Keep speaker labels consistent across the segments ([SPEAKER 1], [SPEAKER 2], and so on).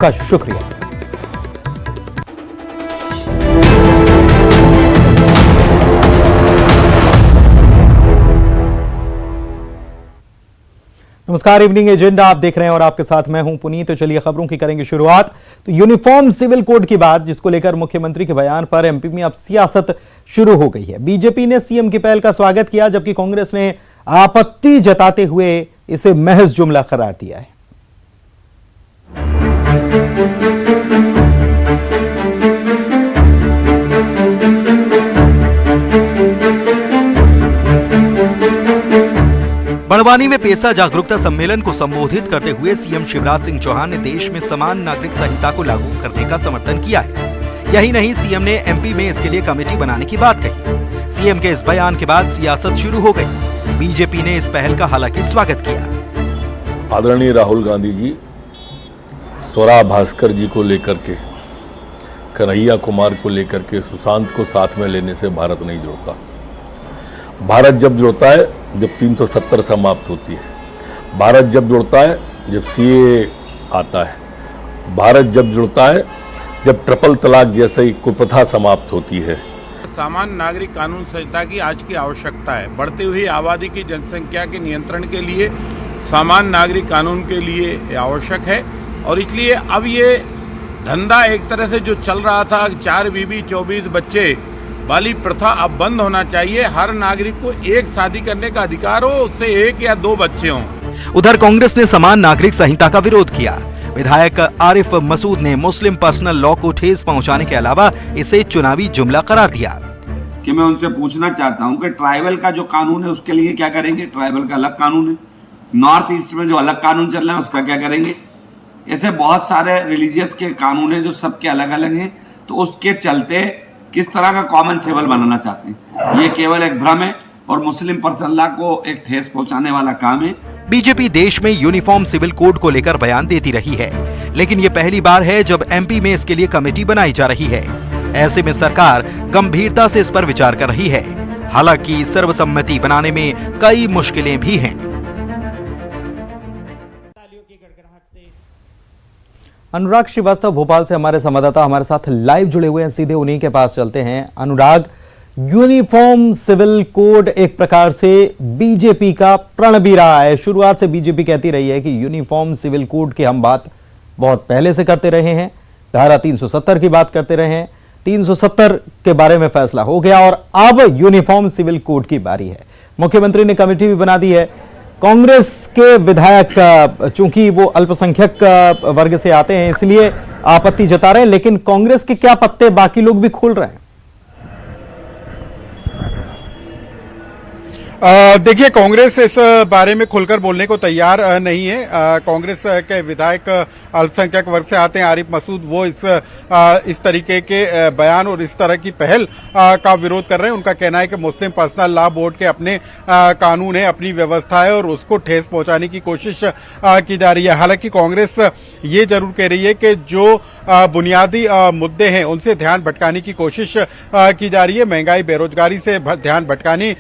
[SPEAKER 1] का शुक्रिया। नमस्कार, इवनिंग एजेंडा आप देख रहे हैं और आपके साथ मैं हूं पुनीत। तो चलिए खबरों की करेंगे शुरुआत। तो यूनिफॉर्म सिविल कोड की बात, जिसको लेकर मुख्यमंत्री के बयान पर एमपी में अब सियासत शुरू हो गई है। बीजेपी ने सीएम की पहल का स्वागत किया, जबकि कांग्रेस ने आपत्ति जताते हुए इसे महज जुमला करार दिया है।
[SPEAKER 2] बड़वानी में पेशा जागरूकता सम्मेलन को संबोधित करते हुए सीएम शिवराज सिंह चौहान ने देश में समान नागरिक संहिता को लागू करने का समर्थन किया है। यही नहीं, सीएम ने एमपी में इसके लिए कमेटी बनाने की बात कही। सीएम के इस बयान के बाद सियासत शुरू हो गई। बीजेपी ने इस पहल का हालांकि स्वागत किया।
[SPEAKER 3] आदरणीय राहुल गांधी जी स्वरा भास्कर जी को लेकर के, कन्हैया कुमार को लेकर के, सुशांत को साथ में लेने से भारत नहीं जुड़ता। भारत जब जुड़ता है जब 370 समाप्त होती है। भारत जब जुड़ता है जब सीए आता है। भारत जब जुड़ता है जब ट्रिपल तलाक जैसी कुप्रथा समाप्त होती है।
[SPEAKER 4] सामान्य नागरिक कानून संहिता की आज की आवश्यकता है। बढ़ती हुई आबादी की जनसंख्या के नियंत्रण के लिए सामान्य नागरिक कानून के लिए आवश्यक है। और इसलिए अब ये धंधा एक तरह से जो चल रहा था, 4 बीवी 24 बच्चे वाली प्रथा अब बंद होना चाहिए। हर नागरिक को एक शादी करने का अधिकार हो, उससे 1 या 2 बच्चे हों।
[SPEAKER 2] उधर कांग्रेस ने समान नागरिक संहिता का विरोध किया। विधायक आरिफ मसूद ने मुस्लिम पर्सनल लॉ को ठेस पहुंचाने के अलावा इसे चुनावी जुमला करार दिया।
[SPEAKER 5] कि मैं उनसे पूछना चाहता हूं कि ट्राइबल का जो कानून है उसके लिए क्या करेंगे? ट्राइबल का अलग कानून है। नॉर्थ ईस्ट में जो अलग कानून चल रहा है उसका क्या करेंगे? ऐसे बहुत सारे रिलीजियस के कानून है जो सबके अलग अलग हैं। तो उसके चलते किस तरह का कॉमन सिविल बनाना चाहते हैं? ये केवल एक भ्रम है और मुस्लिम पर्सनल लॉ को एक ठेस पहुंचाने वाला काम है।
[SPEAKER 2] बीजेपी देश में यूनिफॉर्म सिविल कोड को लेकर बयान देती रही है, लेकिन ये पहली बार है जब एमपी में इसके लिए कमेटी बनाई जा रही है। ऐसे में सरकार गंभीरता से इस पर विचार कर रही है। हालांकि सर्वसम्मति बनाने में कई मुश्किलें भी हैं।
[SPEAKER 1] अनुराग श्रीवास्तव भोपाल से हमारे संवाददाता हमारे साथ लाइव जुड़े हुए हैं, सीधे उन्हीं के पास चलते हैं। अनुराग, यूनिफॉर्म सिविल कोड एक प्रकार से बीजेपी का प्रण भी रहा है। शुरुआत से बीजेपी कहती रही है कि यूनिफॉर्म सिविल कोड की हम बात बहुत पहले से करते रहे हैं। धारा 370 की बात करते रहे हैं। 370 के बारे में फैसला हो गया और अब यूनिफॉर्म सिविल कोड की बारी है। मुख्यमंत्री ने कमेटी भी बना दी है। कांग्रेस के विधायक, चूंकि वो अल्पसंख्यक वर्ग से आते हैं, इसलिए आपत्ति जता रहे हैं, लेकिन कांग्रेस के क्या पत्ते बाकी लोग भी खोल रहे हैं?
[SPEAKER 6] देखिए, कांग्रेस इस बारे में खुलकर बोलने को तैयार नहीं है। कांग्रेस के विधायक अल्पसंख्यक वर्ग से आते हैं, आरिफ मसूद, वो इस तरीके के बयान और इस तरह की पहल का विरोध कर रहे हैं। उनका कहना है कि मुस्लिम पर्सनल लॉ बोर्ड के अपने कानून है, अपनी व्यवस्था है और उसको ठेस पहुंचाने की कोशिश की जा रही है। हालांकि कांग्रेस ये जरूर कह रही है कि जो बुनियादी मुद्दे हैं उनसे ध्यान भटकाने की कोशिश की जा रही है। महंगाई, बेरोजगारी से ध्यान भटकाने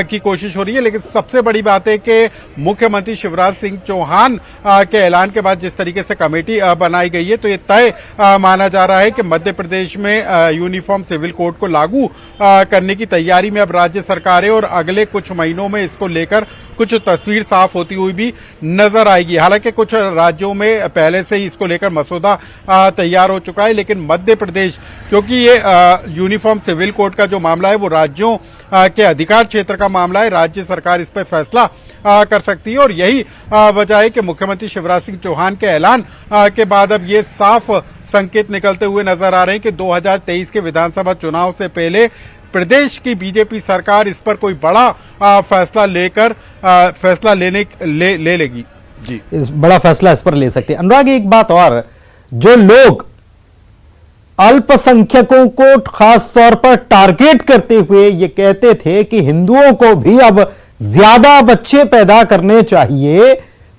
[SPEAKER 6] की कोशिश हो रही है। लेकिन सबसे बड़ी बात है कि मुख्यमंत्री शिवराज सिंह चौहान के ऐलान के बाद जिस तरीके से कमेटी बनाई गई है, तो ये तय माना जा रहा है कि मध्य प्रदेश में यूनिफॉर्म सिविल कोड को लागू करने की तैयारी में अब राज्य सरकार है और अगले कुछ महीनों में इसको लेकर कुछ तस्वीर साफ होती हुई भी नजर आएगी। हालांकि कुछ राज्यों में पहले से ही इसको लेकर मसौदा तैयार हो चुका है, लेकिन मध्य प्रदेश, क्योंकि ये यूनिफॉर्म सिविल कोड का जो मामला है वो राज्यों के अधिकार क्षेत्र का मामला है, राज्य सरकार इस पर फैसला कर सकती है। और यही वजह है कि मुख्यमंत्री शिवराज सिंह चौहान के ऐलान के बाद अब ये साफ संकेत निकलते हुए नजर आ रहे हैं कि 2023 के विधानसभा चुनाव से पहले प्रदेश की बीजेपी सरकार इस पर कोई बड़ा फैसला लेगी। जी,
[SPEAKER 1] इस बड़ा फैसला इस पर ले सकते हैं। अनुराग, एक बात और, जो लोग अल्पसंख्यकों को खास तौर पर टारगेट करते हुए ये कहते थे कि हिंदुओं को भी अब ज्यादा बच्चे पैदा करने चाहिए,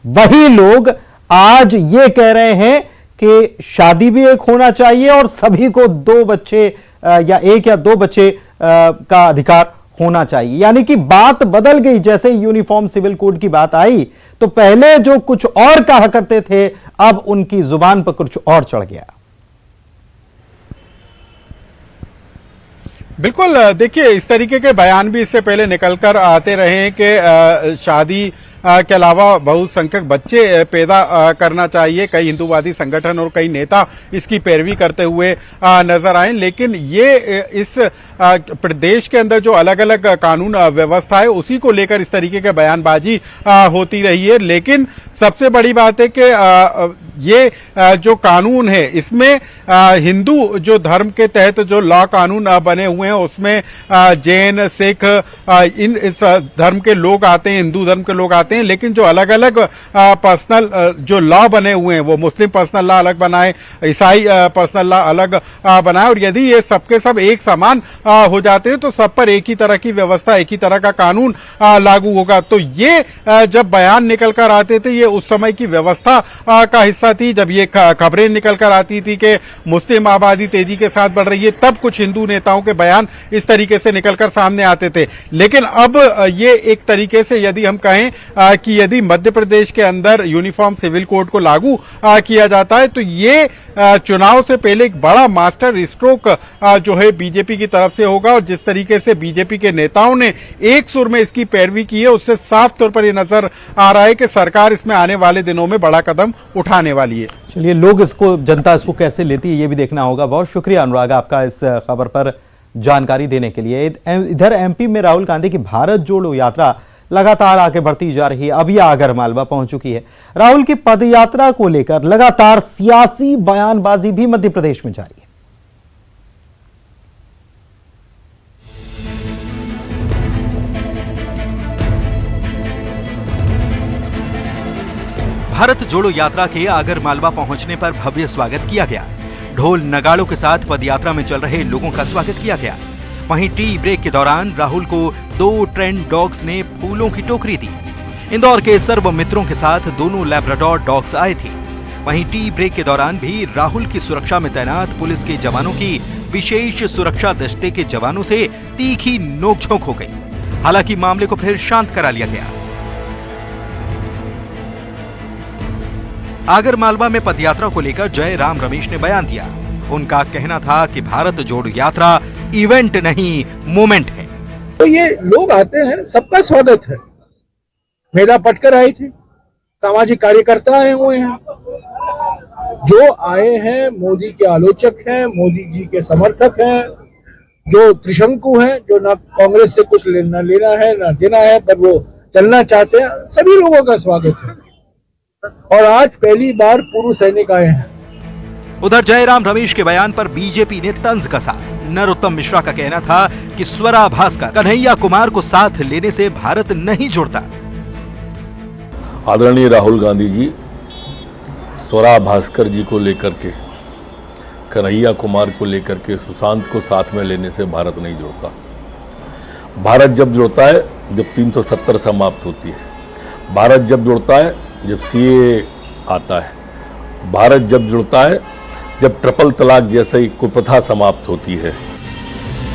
[SPEAKER 1] वही लोग आज ये कह रहे हैं कि शादी भी एक होना चाहिए और सभी को 2 बच्चे या 1 या 2 बच्चे का अधिकार होना चाहिए। यानी कि बात बदल गई। जैसे यूनिफॉर्म सिविल कोड की बात आई तो पहले जो कुछ और कहा करते थे, अब उनकी जुबान पर कुछ और चढ़ गया।
[SPEAKER 6] बिल्कुल, देखिए इस तरीके के बयान भी इससे पहले निकलकर आते रहे हैं कि शादी के अलावा बहुसंख्यक बच्चे पैदा करना चाहिए। कई हिंदूवादी संगठन और कई नेता इसकी पैरवी करते हुए नजर आए, लेकिन ये इस प्रदेश के अंदर जो अलग अलग कानून व्यवस्था है उसी को लेकर इस तरीके के बयानबाजी होती रही है। लेकिन सबसे बड़ी बात है कि ये जो कानून है इसमें हिंदू जो धर्म के तहत जो लॉ कानून बने हुए हैं उसमें जैन, सिख, इन इस धर्म के लोग आते हैं, हिंदू धर्म के लोग आते हैं, लेकिन जो अलग अलग पर्सनल जो लॉ बने हुए हैं वो मुस्लिम पर्सनल लॉ अलग बनाए, ईसाई पर्सनल लॉ अलग बनाए, और यदि ये सबके सब एक समान हो जाते हैं तो सब पर एक ही तरह की व्यवस्था, एक ही तरह का कानून लागू होगा। तो ये जब बयान निकल कर आते थे ये उस समय की व्यवस्था का हिस्सा थी। जब ये खबरें निकल कर आती थी कि मुस्लिम आबादी तेजी के साथ बढ़ रही है, तब कुछ हिंदू नेताओं के बयान इस तरीके से निकलकर सामने आते थे। लेकिन अब ये एक तरीके से यदि हम कहें कि यदि मध्य प्रदेश के अंदर यूनिफॉर्म सिविल कोड को लागू किया जाता है तो ये चुनाव से पहले एक बड़ा मास्टर स्ट्रोक जो है बीजेपी की तरफ से होगा। और जिस तरीके से बीजेपी के नेताओं ने एक सुर में इसकी पैरवी की है उससे साफ तौर पर यह नजर आ रहा है कि सरकार इसमें आने वाले दिनों में बड़ा कदम उठाने वाली है।
[SPEAKER 1] चलिए, लोग इसको, जनता इसको कैसे लेती है ये भी देखना होगा। बहुत शुक्रिया अनुराग आपका इस खबर पर जानकारी देने के लिए। इधर एमपी में राहुल गांधी की भारत जोड़ो यात्रा लगातार आगे बढ़ती जा रही है। अब यह आगरमालवा पहुंच चुकी है। राहुल की पदयात्रा को लेकर लगातार सियासी बयानबाजी भी मध्य प्रदेश में जारी है।
[SPEAKER 2] भारत जोड़ो यात्रा के आगरमालवा पहुंचने पर भव्य स्वागत किया गया। ढोल नगाड़ों के साथ पदयात्रा में चल रहे लोगों का स्वागत किया गया। वहीं टी ब्रेक के दौरान राहुल को 2 ट्रेंड डॉग्स ने फूलों की टोकरी दी। इंदौर के सर्व मित्रों के साथ दोनों लैब्राडोर डॉग्स आए थे। वहीं टी ब्रेक के दौरान भी राहुल की सुरक्षा में तैनात पुलिस के जवानों की विशेष सुरक्षा दस्ते के जवानों से तीखी नोकझोंक हो गई। हालांकि मामले को फिर शांत करा लिया गया। आगरमालवा में पदयात्रा को लेकर जय राम रमेश ने बयान दिया। उनका कहना था कि भारत जोड़ो यात्रा इवेंट नहीं, मूवमेंट है।
[SPEAKER 7] तो ये लोग आते हैं, सबका स्वागत है। मेरा पटकर आई थी, सामाजिक कार्यकर्ता आए हुए हैं, जो आए हैं मोदी के आलोचक हैं, मोदी जी के समर्थक हैं, जो त्रिशंकु हैं, जो ना कांग्रेस से कुछ लेना है ना देना है, पर वो चलना चाहते हैं, सभी लोगों का स्वागत है। और आज पहली बार पूर्व सैनिक आए हैं।
[SPEAKER 2] उधर जयराम रमेश के बयान पर बीजेपी ने तंज कसा। नरोत्तम मिश्रा का कहना था कि स्वरा भास्कर, कन्हैया कुमार को साथ लेने से भारत नहीं जुड़ता।
[SPEAKER 3] आदरणीय राहुल गांधी जी स्वरा भास्कर जी को लेकर के, कन्हैया कुमार को लेकर के, सुशांत को साथ में लेने से भारत नहीं जुड़ता। भारत जब जुड़ता है जब 370 समाप्त होती है। भारत जब जुड़ता है जब सीए आता है। भारत जब जुड़ता है जब ट्रिपल तलाक जैसी कुप्रथा समाप्त होती है।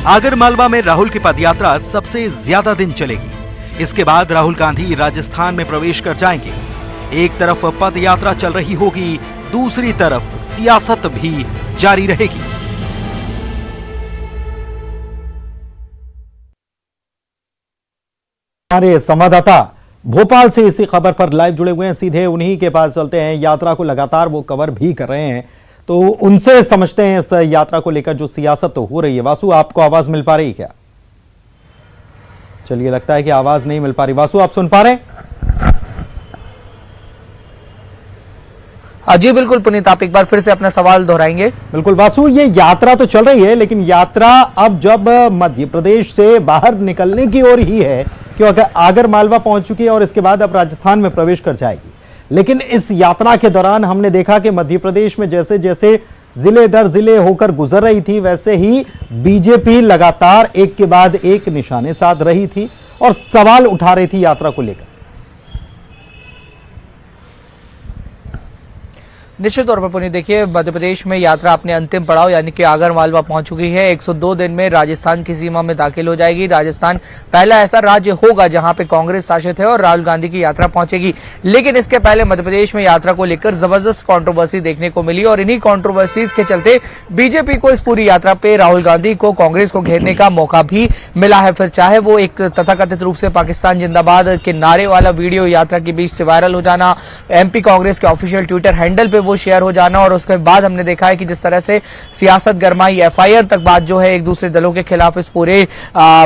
[SPEAKER 2] आगरमालवा में राहुल की पदयात्रा सबसे ज्यादा दिन चलेगी। इसके बाद राहुल गांधी राजस्थान में प्रवेश कर जाएंगे। एक तरफ पदयात्रा चल रही होगी, दूसरी तरफ सियासत भी जारी रहेगी।
[SPEAKER 1] हमारे संवाददाता भोपाल से इसी खबर पर लाइव जुड़े हुए हैं, सीधे उन्हीं के पास चलते हैं। यात्रा को लगातार वो कवर भी कर रहे हैं, तो उनसे समझते हैं इस यात्रा को लेकर जो सियासत तो हो रही है। वासु, आपको आवाज मिल पा रही है क्या? चलिए, लगता है कि आवाज नहीं मिल पा रही। वासु, आप सुन पा रहे हैं?
[SPEAKER 8] जी बिल्कुल पुनीत, आप एक बार फिर से अपना सवाल दोहराएंगे?
[SPEAKER 1] बिल्कुल वासु, ये यात्रा तो चल रही है, लेकिन यात्रा अब जब मध्य प्रदेश से बाहर निकलने की ओर ही है, क्योंकि आगरमालवा पहुंच चुकी है और इसके बाद अब राजस्थान में प्रवेश कर जाएगी। लेकिन इस यात्रा के दौरान हमने देखा कि मध्य प्रदेश में जैसे जैसे जिले दर जिले होकर गुजर रही थी, वैसे ही बीजेपी लगातार एक के बाद एक निशाने साध रही थी और सवाल उठा रही थी यात्रा को लेकर।
[SPEAKER 8] निश्चित तौर पर पुनीत देखिए, मध्य प्रदेश में यात्रा अपने अंतिम पड़ाव यानी कि आगर मालवा पहुंच चुकी है। 102 दिन में राजस्थान की सीमा में दाखिल हो जाएगी। राजस्थान पहला ऐसा राज्य होगा जहां पे कांग्रेस शासित है और राहुल गांधी की यात्रा पहुंचेगी। लेकिन इसके पहले मध्य प्रदेश में यात्रा को लेकर जबरदस्त कंट्रोवर्सी देखने को मिली और इन्हीं कंट्रोवर्सीज के चलते बीजेपी को इस पूरी यात्रा पे राहुल गांधी को, कांग्रेस को घेरने का मौका भी मिला है। फिर चाहे वो एक तथाकथित रूप से पाकिस्तान जिंदाबाद के नारे वाला वीडियो यात्रा के बीच से वायरल हो जाना, एमपी कांग्रेस के ऑफिशियल ट्विटर हैंडल पे वो शेयर हो जाना, और उसके बाद हमने देखा है कि जिस तरह से सियासत गरमाई, एफआईआर तक बात जो है एक दूसरे दलों के खिलाफ इस पूरे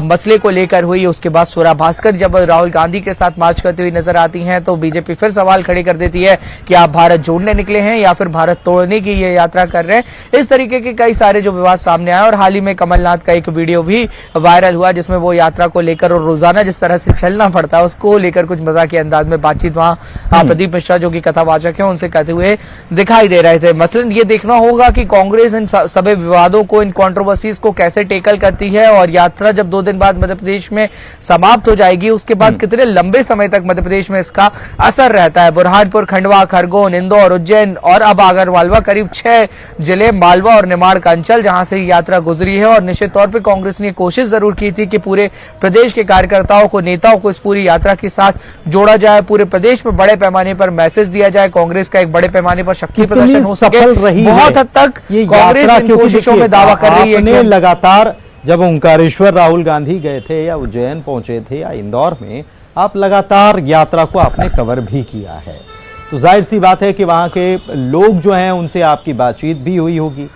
[SPEAKER 8] मसले को लेकर हुई। उसके बाद स्वरा भास्कर जब राहुल गांधी के साथ मार्च करते हुए नजर आती हैं तो बीजेपी फिर सवाल खड़े कर देती है कि आप भारत जोड़ने निकले हैं या फिर भारत तोड़ने की ये यात्रा कर रहे हैं। इस तरीके के कई सारे जो विवाद सामने आए और हाल ही में कमलनाथ का एक वीडियो भी वायरल हुआ जिसमें वो यात्रा को लेकर और रोजाना जिस तरह से चलना पड़ता है उसको लेकर कुछ मजाक के अंदाज में बातचीत वहां प्रदीप मिश्रा जो कि कथावाचक है उनसे कहते हुए दिखाई दे रहे थे। मसलन ये देखना होगा कि कांग्रेस इन सभी विवादों को, इन कंट्रोवर्सीज को कैसे टेकल करती है और यात्रा जब 2 दिन बाद मध्य प्रदेश में समाप्त हो जाएगी उसके बाद कितने लंबे समय तक मध्य प्रदेश में इसका असर रहता है। बुरहानपुर, खंडवा, खरगोन, इंदौर, उज्जैन और अब आगर मालवा, करीब 6 जिले मालवा और निमाड़ का अंचल जहां से यात्रा गुजरी है। और निश्चित तौर पर कांग्रेस ने कोशिश जरूर की थी कि पूरे प्रदेश के कार्यकर्ताओं को, नेताओं को इस पूरी यात्रा के साथ जोड़ा जाए, पूरे प्रदेश में बड़े पैमाने पर मैसेज दिया जाए, कांग्रेस का एक बड़े पैमाने पर शक्ति प्रदर्शन हो सके। बहुत हद तक
[SPEAKER 1] ये
[SPEAKER 8] कांग्रेस इन कोशिशों में दावा कर रही है कि
[SPEAKER 1] लगातार जब ओंकारेश्वर राहुल गांधी गए थे या उज्जैन पहुंचे थे या इंदौर में, आप लगातार यात्रा को आपने कवर भी किया है, तो जाहिर सी बात है कि वहां के लोग जो हैं उनसे आपकी बातचीत भी हुई होगी।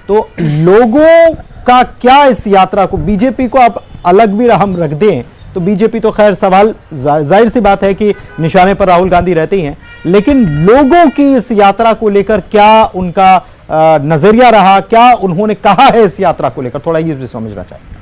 [SPEAKER 1] तो लोगों का क्या इस यात्रा को, बीजेपी को आप अलग भी हम रख दें तो बीजेपी तो खैर सवाल जाहिर सी बात है कि निशाने पर राहुल गांधी रहते ही हैं, लेकिन लोगों की इस यात्रा को लेकर क्या उनका नजरिया रहा, क्या उन्होंने कहा है इस यात्रा को लेकर, थोड़ा ये भी समझना चाहिए।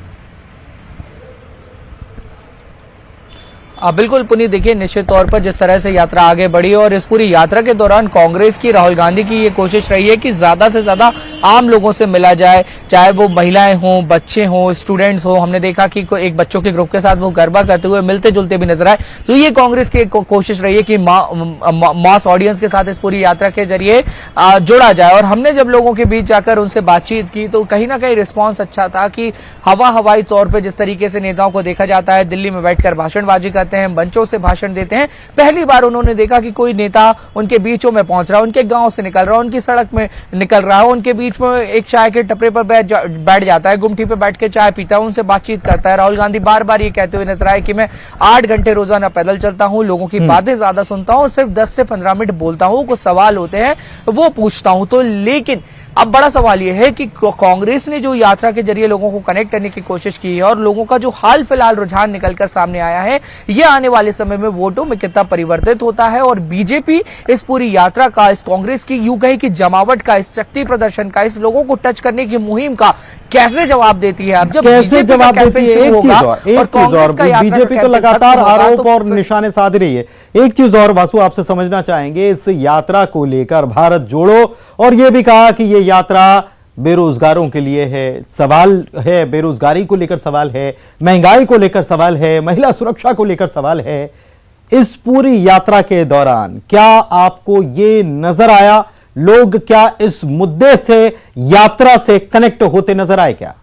[SPEAKER 8] बिल्कुल पुनीत देखिए, निश्चित तौर पर जिस तरह से यात्रा आगे बढ़ी और इस पूरी यात्रा के दौरान कांग्रेस की, राहुल गांधी की ये कोशिश रही है कि ज्यादा से ज्यादा आम लोगों से मिला जाए, चाहे वो महिलाएं हों, बच्चे हों, स्टूडेंट्स हों। हमने देखा कि एक बच्चों के ग्रुप के साथ वो गरबा करते हुए मिलते जुलते भी नजर आए। तो ये कांग्रेस की कोशिश रही है कि मास ऑडियंस के साथ इस पूरी यात्रा के जरिए जोड़ा जाए। और हमने जब लोगों के बीच जाकर उनसे बातचीत की तो कहीं ना कहीं रिस्पॉन्स अच्छा था कि हवाई तौर पर जिस तरीके से नेताओं को देखा जाता है, दिल्ली में बैठकर भाषणबाजी करते हैं, मंचों से भाषण देते हैं, पहली बार उन्होंने देखा कि कोई नेता उनके बीचों में पहुंच रहा है, उनके गांव से निकल रहा है, उनकी सड़क में निकल रहा है, उनके बीच में एक चाय के टपरे पर बैठ जाता है, गुमटी पे बैठ के चाय पीता है, उनसे बातचीत करता है। राहुल गांधी बार बार ये कहते हुए नजर आए कि मैं 8 घंटे रोजाना पैदल चलता हूं, लोगों की बातें ज्यादा सुनता हूं, सिर्फ 10 से 15 मिनट बोलता हूं, कुछ सवाल होते हैं वो पूछता हूं। तो लेकिन अब बड़ा सवाल यह है कि कांग्रेस ने जो यात्रा के जरिए लोगों को कनेक्ट करने की कोशिश की है और लोगों का जो हाल फिलहाल रुझान निकलकर सामने आया है, यह आने वाले समय में वोटों में कितना परिवर्तित होता है और बीजेपी इस पूरी यात्रा का, इस कांग्रेस की यूं कहे कि जमावट का, इस शक्ति प्रदर्शन का, इस लोगों को टच करने की मुहिम का कैसे जवाब देती है। अब जब
[SPEAKER 1] कैसे जवाब देती है, एक चीज और बीजेपी तो लगातार आरोप और निशाने साध रही है। एक चीज और वासु आपसे समझना चाहेंगे इस यात्रा को लेकर, भारत जोड़ो, और यह भी कहा कि यह यात्रा बेरोजगारों के लिए है, सवाल है, बेरोजगारी को लेकर सवाल है, महंगाई को लेकर सवाल है, महिला सुरक्षा को लेकर सवाल है। इस पूरी यात्रा के दौरान क्या आपको ये नजर आया, लोग क्या इस मुद्दे से, यात्रा से कनेक्ट होते नजर आए क्या?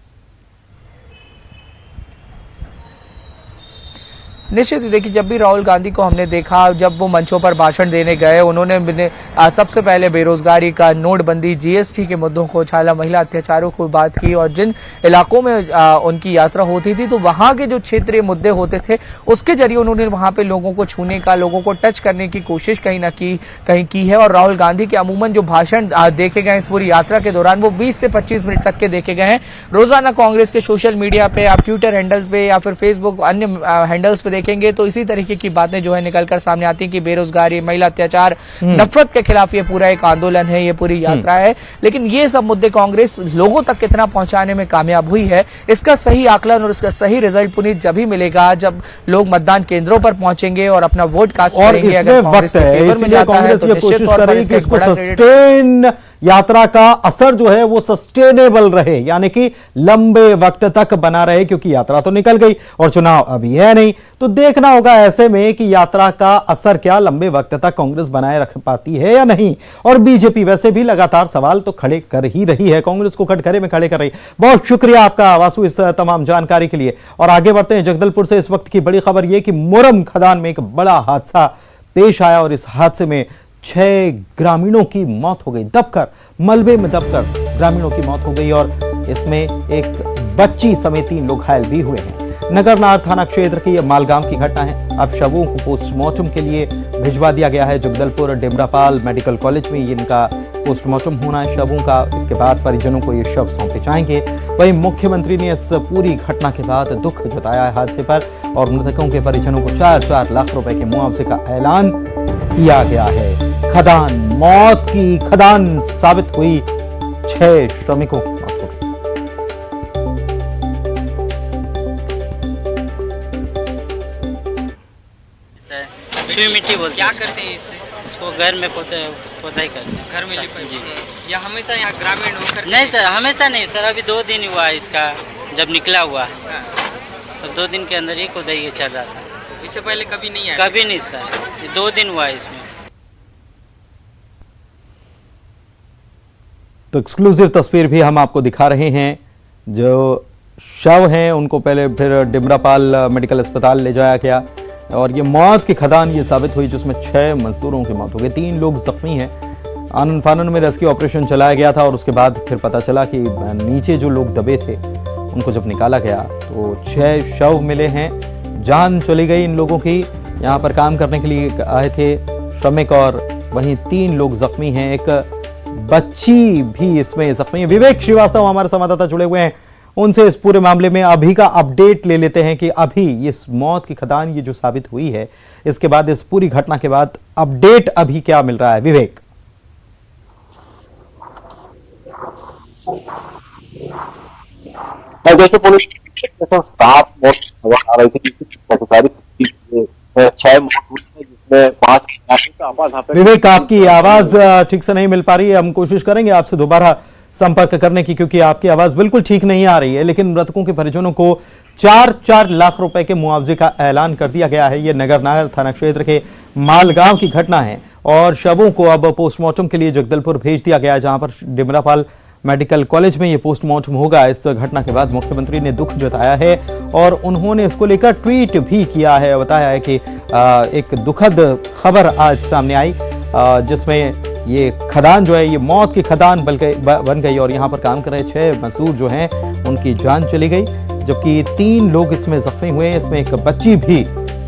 [SPEAKER 8] निश्चित ही देखिए, जब भी राहुल गांधी को हमने देखा, जब वो मंचों पर भाषण देने गए, उन्होंने सबसे पहले बेरोजगारी का, नोटबंदी, जीएसटी के मुद्दों को उछाला, महिला अत्याचारों को बात की और जिन इलाकों में उनकी यात्रा होती थी तो वहां के जो क्षेत्रीय मुद्दे होते थे उसके जरिए उन्होंने वहां पे लोगों को छूने का, लोगों को टच करने की कोशिश कहीं की है। और राहुल गांधी के अमूमन जो भाषण देखे गए इस पूरी यात्रा के दौरान वो 20 से 25 मिनट तक के देखे गए हैं। रोजाना कांग्रेस के सोशल मीडिया पे, आप ट्विटर हैंडल पे या फिर फेसबुक अन्य हैंडल्स पे देखेंगे तो इसी तरीके की बातें जो है निकलकर सामने आती है कि बेरोजगारी, महिला अत्याचार, नफरत के खिलाफ ये पूरा एक आंदोलन है, ये पूरी यात्रा है। लेकिन ये सब मुद्दे कांग्रेस लोगों तक कितना पहुंचाने में कामयाब हुई है, इसका सही आकलन और इसका सही रिजल्ट पुनीत जब ही मिलेगा जब लोग मतदान केंद्रों पर पहुंचेंगे और अपना वोट कास्ट करेंगे। अगर कांग्रेस के फेवर में जाता है तो निश्चित तौर पर इसका एक बड़ा क्रेडिट
[SPEAKER 1] यात्रा का असर जो है वो सस्टेनेबल रहे, यानी कि लंबे वक्त तक बना रहे, क्योंकि यात्रा तो निकल गई और चुनाव अभी है नहीं। तो देखना होगा ऐसे में कि यात्रा का असर क्या लंबे वक्त तक कांग्रेस बनाए रख पाती है या नहीं। और बीजेपी वैसे भी लगातार सवाल तो खड़े कर ही रही है, कांग्रेस को कटघरे में खड़े कर रही। बहुत शुक्रिया आपका वासु इस तमाम जानकारी के लिए। और आगे बढ़ते हैं, जगदलपुर से इस वक्त की बड़ी खबर यह कि मोरम खदान में एक बड़ा हादसा पेश आया और इस हादसे में 6 ग्रामीणों की मौत हो गई। दबकर, मलबे में दबकर ग्रामीणों की मौत हो गई और इसमें एक बच्ची समेत 3 लोग घायल भी हुए हैं। नगरनार थाना क्षेत्र की यह मालगांव की घटना है। अब शवों को पोस्टमार्टम के लिए भिजवा दिया गया है जगदलपुर डिमरापाल मेडिकल कॉलेज में इनका पोस्टमार्टम होना है शवों का। इसके बाद परिजनों को ये शव सौंपे जाएंगे। वहीं मुख्यमंत्री ने इस पूरी घटना के बाद दुख जताया है हादसे पर और मृतकों के परिजनों को 4-4 लाख रुपए के मुआवजे का ऐलान किया गया है। खदान, मौत की खदान साबित हुई, 6 श्रमिकों की मौत हो गई।
[SPEAKER 9] सुई मिट्टी बोलते क्या करते हैं इससे? इसको घर में पोताई करते हैं। घर में जी।
[SPEAKER 10] या हमेशा यहाँ ग्रामीण होकर?
[SPEAKER 9] नहीं सर, हमेशा नहीं सर, अभी 2 दिन हुआ है इसका जब निकला हुआ है। तो 2 दिन के अंदर ही खुदाई चल रहा था।
[SPEAKER 10] इससे पहले कभी नहीं आया?
[SPEAKER 9] कभी नहीं सर, 2 दिन हुआ है इसमें।
[SPEAKER 1] तो एक्सक्लूसिव तस्वीर भी हम आपको दिखा रहे हैं। जो शव हैं उनको पहले फिर डिमरापाल मेडिकल अस्पताल ले जाया गया और ये मौत की खदान ये साबित हुई जिसमें 6 मजदूरों की मौत हो गई, 3 लोग जख्मी हैं। आनन फानन में रेस्क्यू ऑपरेशन चलाया गया था और उसके बाद फिर पता चला कि नीचे जो लोग दबे थे उनको जब निकाला गया तो 6 शव मिले हैं। जान चली गई इन लोगों की। यहाँ पर काम करने के लिए आए थे श्रमिक और वहीं 3 लोग जख्मी हैं, एक बच्ची भी इसमें जख्मी है। विवेक श्रीवास्तव हमारे संवाददाता जुड़े हुए हैं, उनसे इस पूरे मामले में अभी का अपडेट ले लेते हैं कि अभी इस मौत की खदान ये जो साबित हुई है, इसके बाद इस पूरी घटना के बाद अपडेट अभी क्या मिल रहा है। विवेक,
[SPEAKER 11] देखिए पुलिस साफ मौत आ रही थी, 6 मौत जिसमें 5।
[SPEAKER 1] विवेक, आपकी आवाज ठीक से नहीं मिल पा रही है, हम कोशिश करेंगे आपसे दोबारा संपर्क करने की क्योंकि आपकी आवाज बिल्कुल ठीक नहीं आ रही है। लेकिन मृतकों के परिजनों को 4-4 लाख रुपए के मुआवजे का ऐलान कर दिया गया है। यह नगरनार थाना क्षेत्र के मालगांव की घटना है और शवों को अब पोस्टमार्टम के लिए जगदलपुर भेज दिया गया, जहां पर डिमरापाल मेडिकल कॉलेज में यह पोस्टमार्टम होगा। इस घटना के बाद मुख्यमंत्री ने दुख जताया है और उन्होंने इसको लेकर ट्वीट भी किया है। बताया है कि एक दुखद खबर आज सामने आई जिसमें ये खदान जो है ये मौत की खदान बन गई और यहाँ पर काम कर रहे 6 मजदूर जो हैं उनकी जान चली गई, जबकि 3 लोग इसमें जख्मी हुए हैं। इसमें एक बच्ची भी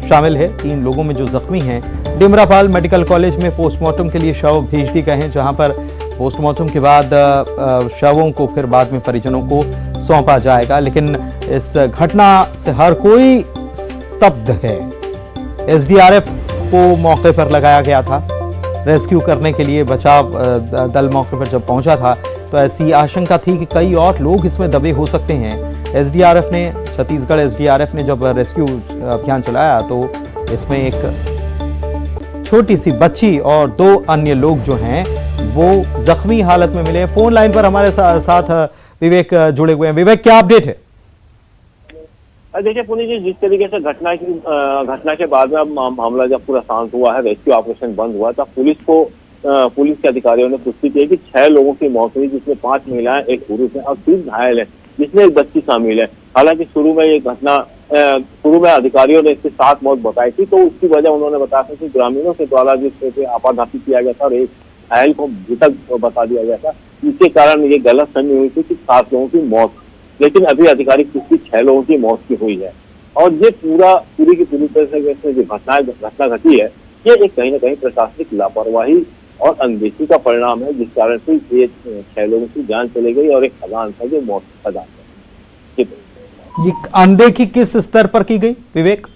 [SPEAKER 1] शामिल है। 3 लोगों में जो जख्मी हैं डिमरापाल मेडिकल कॉलेज में पोस्टमार्टम के लिए शव भेज दिए गए हैं, जहां पर पोस्टमार्टम के बाद शवों को फिर बाद में परिजनों को सौंपा जाएगा। लेकिन इस घटना से हर कोई स्तब्ध है। एसडीआरएफ को मौके पर लगाया गया था रेस्क्यू करने के लिए। बचाव दल मौके पर जब पहुंचा था तो ऐसी आशंका थी कि कई और लोग इसमें दबे हो सकते हैं। एसडीआरएफ ने, छत्तीसगढ़ एसडीआरएफ ने जब रेस्क्यू अभियान चलाया तो इसमें एक छोटी सी बच्ची और 2 अन्य लोग जो हैं वो जख्मी हालत में मिले। फोन लाइन पर हमारे साथ विवेक जुड़े हुए हैं। विवेक, क्या अपडेट है?
[SPEAKER 11] देखिए पुलिस जी, जिस तरीके से घटना के बाद में अब मामला जब पूरा शांत हुआ है, रेस्क्यू ऑपरेशन बंद हुआ, तब पुलिस के अधिकारियों ने पुष्टि की कि 6 लोगों की मौत हुई, जिसमें 5 महिलाएं, 1 पुरुष है और 3 घायल है, जिसमें एक बच्ची शामिल है। हालांकि शुरू में अधिकारियों ने इसकी 7 मौत बताई थी, तो उसकी वजह उन्होंने बताया था कि ग्रामीणों के द्वारा जिस आपाधापी किया गया था और एक घायल को मृतक बता दिया गया था, इसके कारण ये गलतफहमी हुई थी कि 7 लोगों की मौत। लेकिन अभी आधिकारिक पुष्टि 6 लोगों की मौत की हुई है और ये पूरी तरह से जो घटना घटी है, ये एक कहीं ना कहीं प्रशासनिक लापरवाही और अनदेखी का परिणाम है, जिस कारण से ये 6 लोगों की जान चली गई और एक खदान था जो मौत की खदान है।
[SPEAKER 1] ये अनदेखी किस स्तर पर की गई विवेक?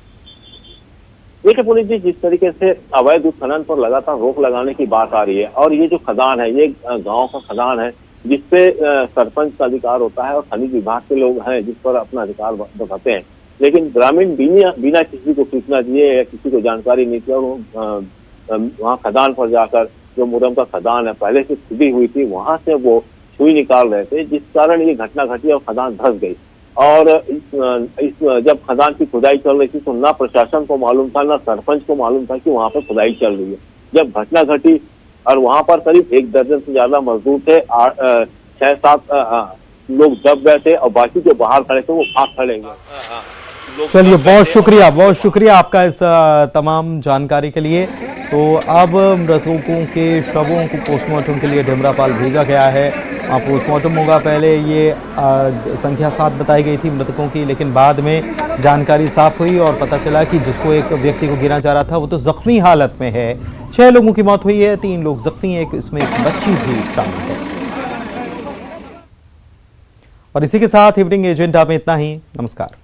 [SPEAKER 11] देखिए पुलिस जी, जिस तरीके से अवैध उत्खनन पर लगातार रोक लगाने की बात आ रही है और ये जो खदान है ये गांव का खदान है जिसपे सरपंच का अधिकार होता है और खनिज विभाग के लोग हैं जिस पर अपना अधिकार बताते हैं, लेकिन ग्रामीण बिना किसी को सूचना दिए या किसी को जानकारी नहीं थी और वहाँ खदान पर जाकर जो मुरम का खदान है पहले से खुदी हुई थी, वहां से वो सुई निकाल रहे थे, जिस कारण ये घटना घटी और खदान धंस गई। और इस जब खदान की खुदाई चल रही थी तो ना प्रशासन को मालूम था, ना सरपंच को मालूम था कि वहां पर खुदाई चल रही है। जब घटना घटी और वहां पर करीब 1 दर्जन से ज्यादा मजदूर थे, 6-7 लोग दब गए थे और बाकी जो बाहर खड़े थे वो भाग खड़े हुए।
[SPEAKER 1] चलिए, बहुत शुक्रिया आपका इस तमाम जानकारी के लिए। तो अब मृतकों के शवों को पोस्टमार्टम के लिए ढिमरापाल भेजा गया है। पोस्टमार्टम होगा। पहले ये संख्या 7 बताई गई थी मृतकों की, लेकिन बाद में जानकारी साफ हुई और पता चला कि जिसको एक व्यक्ति को गिना जा रहा था वो तो जख्मी हालत में है। 6 लोगों की मौत हुई है, 3 लोग जख्मी हैं, इसमें एक बच्ची भी शामिल है। और इसी के साथ इवनिंग एजेंडा में इतना ही। नमस्कार।